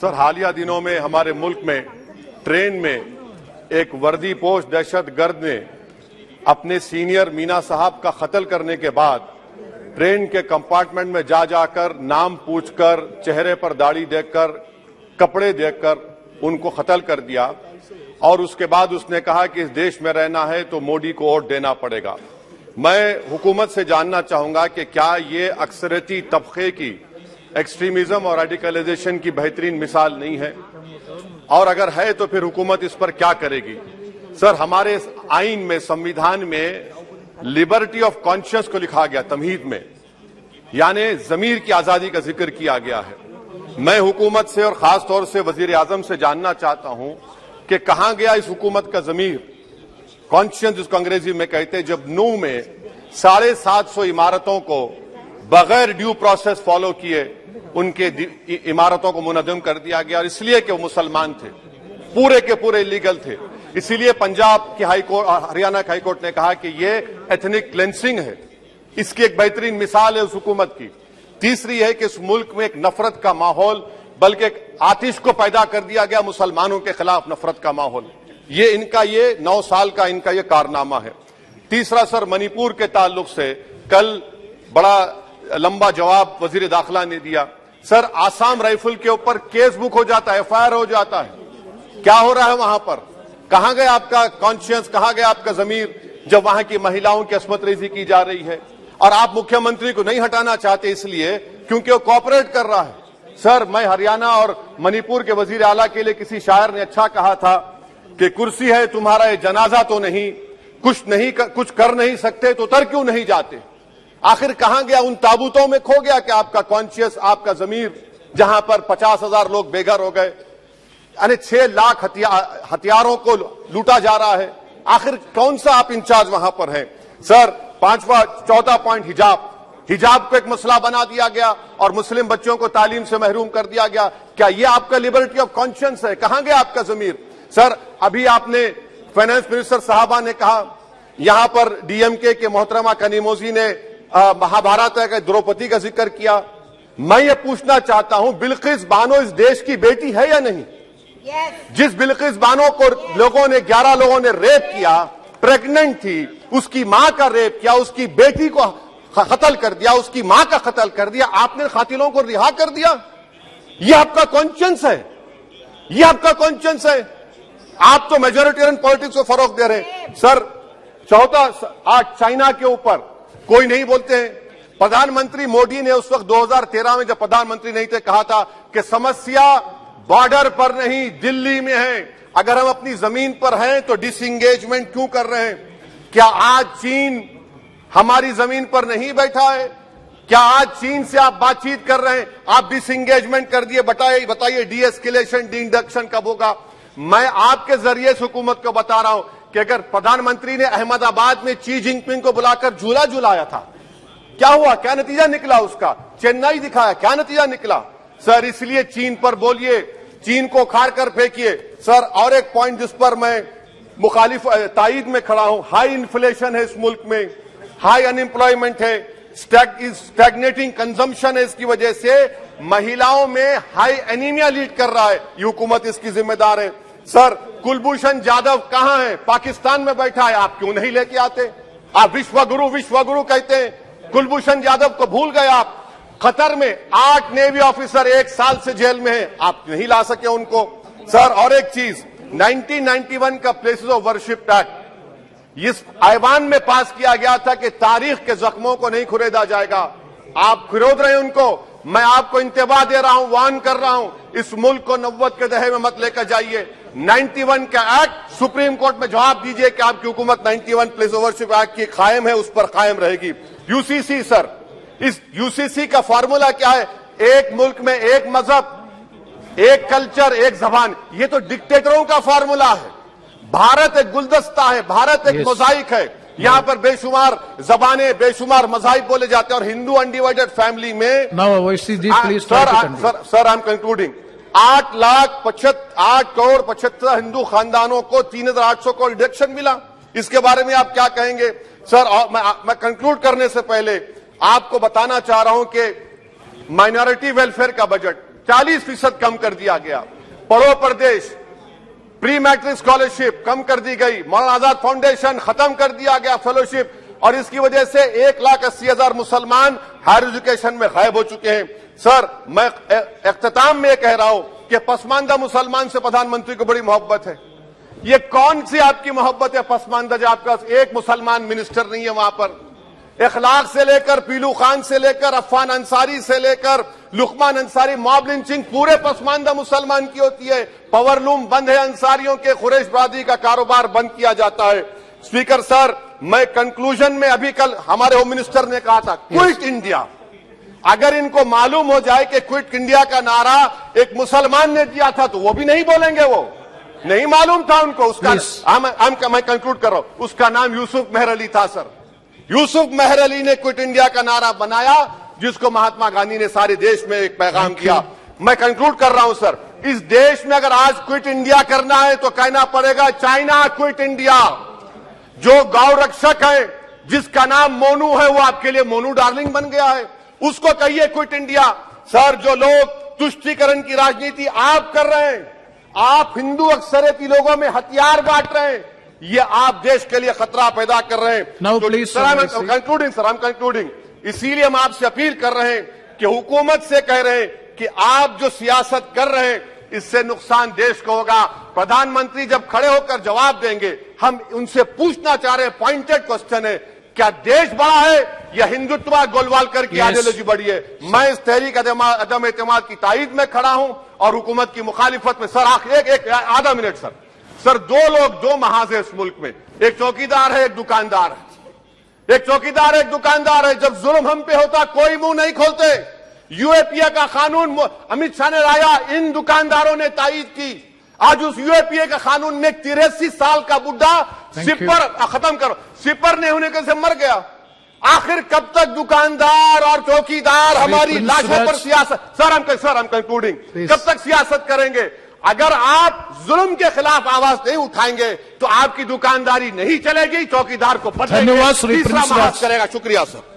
Sir, हालिया दिनों में हमारे मुल्क में ट्रेन में एक वर्दीपोश दहशतगर्द ने अपने सीनियर मीना साहब का कत्ल करने के बाद ट्रेन के कंपार्टमेंट में जाकर नाम पूछकर, चेहरे पर दाढ़ी देखकर, कपड़े देखकर उनको कत्ल कर दिया। और उसके बाद उसने कहा कि इस देश में रहना है तो मोदी को वोट देना पड़ेगा। मैं हुकूमत से जानना चाहूंगा कि क्या ये अक्सरियती तबके की एक्सट्रीमिज्म और रेडिकलाइजेशन की बेहतरीन मिसाल नहीं है, और अगर है तो फिर हुकूमत इस पर क्या करेगी? सर, हमारे आइन में, संविधान में लिबर्टी ऑफ कॉन्शियस को लिखा गया, तमहीद में, यानी जमीर की आजादी का जिक्र किया गया है। मैं हुकूमत से और खास तौर से वजीर आजम से जानना चाहता हूं कि कहां गया इस हुकूमत का जमीर, कॉन्शियस जिसको अंग्रेजी में कहते हैं, जब नूह में 750 इमारतों को बगैर ड्यू प्रोसेस फॉलो किए उनके इमारतों को मुनज़्ज़म कर दिया गया, और इसलिए कि वो मुसलमान थे, पूरे के पूरे इलीगल थे। इसीलिए पंजाब की हाईकोर्ट और हरियाणा की हाईकोर्ट ने कहा कि ये एथनिक क्लेंसिंग है। इसकी एक बेहतरीन मिसाल है उस हुकूमत की। तीसरी है कि इस मुल्क में एक नफरत का माहौल, बल्कि एक आतिश को पैदा कर दिया गया, मुसलमानों के खिलाफ नफरत का माहौल। ये इनका 9 साल का इनका ये कारनामा है। तीसरा सर, मणिपुर के ताल्लुक से कल बड़ा लंबा जवाब वजीर दाखिला ने दिया। सर, आसाम राइफल के ऊपर केस बुक हो जाता है, एफआईआर हो जाता है। क्या हो रहा है वहां पर? कहां गया आपका कॉन्शियस, कहां गया आपका जमीर, जब वहां की महिलाओं की अस्मत रेजी की जा रही है? और आप मुख्यमंत्री को नहीं हटाना चाहते इसलिए क्योंकि वो कोऑपरेट कर रहा है। सर, मैं हरियाणा और मणिपुर के वजीर आला के लिए किसी शायर ने अच्छा कहा था कि कुर्सी है तुम्हारा ये जनाजा तो नहीं, कुछ कर नहीं सकते तो उतर क्यों नहीं जाते? आखिर कहां गया? उन ताबूतों में खो गया कि आपका कॉन्शियस, आपका जमीर, जहां पर 50,000 लोग बेघर हो गए, यानी 6 लाख हथियारों को लूटा जा रहा है। आखिर कौन सा आप इंचार्ज वहां पर हैं? सर, चौथा पॉइंट, हिजाब को एक मसला बना दिया गया और मुस्लिम बच्चों को तालीम से महरूम कर दिया गया। क्या ये आपका लिबर्टी ऑफ कॉन्शियस है? कहां गया आपका जमीर? सर, अभी आपने फाइनेंस मिनिस्टर साहबा ने कहा, यहां पर डीएमके के मोहतरमा कनीमोजी ने महाभारत का द्रौपदी का जिक्र किया। मैं ये पूछना चाहता हूं, बिल्किस बानो इस देश की बेटी है या नहीं? जिस बिल्किस बानो को 11 लोगों ने रेप किया, प्रेग्नेंट थी, उसकी मां का रेप किया, उसकी बेटी को कत्ल कर दिया, उसकी मां का कत्ल कर दिया, आपने कातिलों को रिहा कर दिया। ये आपका कॉन्शियस है? ये आपका कॉन्शियस है? आप तो मेजोरिटेरियन पॉलिटिक्स को फरोग दे रहे हैं। सर, चौथा, आज चाइना के ऊपर कोई नहीं बोलते हैं। प्रधानमंत्री मोदी ने उस वक्त 2013 में जब प्रधानमंत्री नहीं थे कहा था कि समस्या बॉर्डर पर नहीं, दिल्ली में है। अगर हम अपनी जमीन पर हैं तो डिसएंगेजमेंट क्यों कर रहे हैं? क्या आज चीन हमारी जमीन पर नहीं बैठा है? क्या आज चीन से आप बातचीत कर रहे हैं? आप डिसएंगेजमेंट कर दिए। बताइए डीएस्केलेशन, डी-इंडक्शन कब होगा? मैं आपके जरिए से हुकूमत को बता रहा हूं कि अगर प्रधानमंत्री ने अहमदाबाद में शी जिनपिंग को बुलाकर झूला झुलाया था, क्या हुआ? क्या नतीजा निकला उसका? चेन्नई दिखाया, क्या नतीजा निकला? सर, इसलिए चीन पर बोलिए, चीन को उखाड़ कर फेंकिए। सर, और एक पॉइंट जिस पर मैं मुखालिफ तायद में खड़ा हूं, हाई इन्फ्लेशन है इस मुल्क में, हाई अनएम्प्लॉयमेंट है, स्टैग्नेटिंग कंजम्पशन है। इसकी वजह से महिलाओं में हाई एनीमिया लीड कर रहा है। ये हुकूमत इसकी जिम्मेदार है। सर, कुलभूषण जाधव कहां है? पाकिस्तान में बैठा है, आप क्यों नहीं लेके आते? आप विश्वगुरु कहते हैं, कुलभूषण यादव को भूल गए आप। कतर में 8 नेवी ऑफिसर 1 साल से जेल में हैं, आप नहीं ला सके उनको। सर, और एक चीज, 1991 का प्लेसेस ऑफ वर्शिप एक्ट इस ऐवान में पास किया गया था कि तारीख के जख्मों को नहीं खुरेदा जाएगा। आप खुरोद रहे हैं उनको। मैं आपको इंतबाह दे रहा हूं, वार्न कर रहा हूं, इस मुल्क को 90 के दहे में मत लेकर जाइए। 91 का एक्ट सुप्रीम कोर्ट में जवाब दीजिए कि आपकी हुकूमत 91 प्लेस ऑफ वर्शिप एक्ट की कायम है, उस पर कायम रहेगी। यूसीसी, सर, इस यूसीसी का फॉर्मूला क्या है? एक मुल्क में एक मजहब, एक कल्चर, एक जबान। ये तो डिक्टेटरों का फॉर्मूला है। भारत एक गुलदस्ता है, भारत एक मोजाइक है। यहाँ पर बेशुमार जबानें, बेशुमार मज़ाहिब बोले जाते हैं, और हिंदू अनडिवाइडेड फैमिली में sir I am concluding, 8 crore 75 Hindu खानदानों को 3,800 करोड़ डिडक्शन मिला। इसके बारे में आप क्या कहेंगे? सर, मैं कंक्लूड करने से पहले आपको बताना चाह रहा हूं कि माइनॉरिटी वेलफेयर का बजट 40% कम कर दिया गया। पढ़ो प्रदेश, प्री मैट्रिक स्कॉलरशिप कम कर दी गई। मौलाना आजाद फाउंडेशन खत्म कर दिया गया फेलोशिप, और इसकी वजह से 1,80,000 मुसलमान हायर एजुकेशन में गायब हो चुके हैं। सर, मैं इख्तिताम में कह रहा हूं कि पसमानदा मुसलमान से प्रधानमंत्री को बड़ी मोहब्बत है। ये कौन सी आपकी मोहब्बत है पसमानदा, जो आपका एक मुसलमान मिनिस्टर नहीं है वहां पर? इखलाक से लेकर, पीलू खान से लेकर, अफान अंसारी से लेकर लुकमान अंसारी, मॉब लिंचिंग पूरे पसमानदा मुसलमान की होती है। पावरलूम बंद है अंसारियों के, कुरैश बरादरी का कारोबार बंद किया जाता है। स्पीकर सर, मैं कंक्लूजन में अभी कल हमारे होम मिनिस्टर ने कहा था क्विट इंडिया। अगर इनको मालूम हो जाए कि क्विट इंडिया का नारा एक मुसलमान ने दिया था तो वो भी नहीं बोलेंगे, वो नहीं मालूम था उनको। उसका मैं कंक्लूड कर रहा हूं, उसका नाम यूसुफ मेहर अली था सर। यूसुफ मेहर अली ने क्विट इंडिया का नारा बनाया, जिसको महात्मा गांधी ने सारे देश में एक पैगाम किया। मैं कंक्लूड कर रहा हूं सर, इस देश में अगर आज क्विट इंडिया करना है तो कहना पड़ेगा चाइना क्विट इंडिया। जो गौ रक्षक है, जिसका नाम मोनू है, वो आपके लिए मोनू डार्लिंग बन गया है, उसको कहिए क्विट इंडिया। सर, जो लोग तुष्टीकरण की राजनीति आप कर रहे हैं, आप हिंदू अक्सरियती लोगों में हथियार बांट रहे हैं, ये आप देश के लिए खतरा पैदा कर रहे हैं। तो सर, आई एम कंक्लूडिंग। इसीलिए हम आपसे अपील कर रहे हैं कि हुकूमत से कह रहे हैं कि आप जो सियासत कर रहे हैं, इससे नुकसान देश को होगा। प्रधानमंत्री जब खड़े होकर जवाब देंगे, हम उनसे पूछना चाह रहे हैं, पॉइंटेड क्वेश्चन है, क्या देश बड़ा है या हिंदुत्व गोलवालकर की आइडियोलॉजी बड़ी है? मैं इस तहरीक अदम एतमाद की तायीद में खड़ा हूं और हुकूमत की मुखालिफत में। सर, एक आधा मिनट सर, दो लोग, दो महाज है इस मुल्क में, एक चौकीदार है, एक दुकानदार है। एक चौकीदार है, एक दुकानदार है। जब जुल्म हम पे होता कोई मुंह नहीं खोलते। यूएपीए का कानून अमित शाह ने लाया, इन दुकानदारों ने तायीद की। आज उस यूएपीए का कानून में 83 साल का बुढ़ा सिपर नहीं होने से मर गया। आखिर कब तक दुकानदार और चौकीदार हमारी लाशों पर सियासत? सर, हम कंक्लूडिंग, कब तक सियासत करेंगे? अगर आप जुल्म के खिलाफ आवाज नहीं उठाएंगे तो आपकी दुकानदारी नहीं चलेगी, चौकीदार को बदलेंगे, तीसरा महाज करेगा। शुक्रिया सर।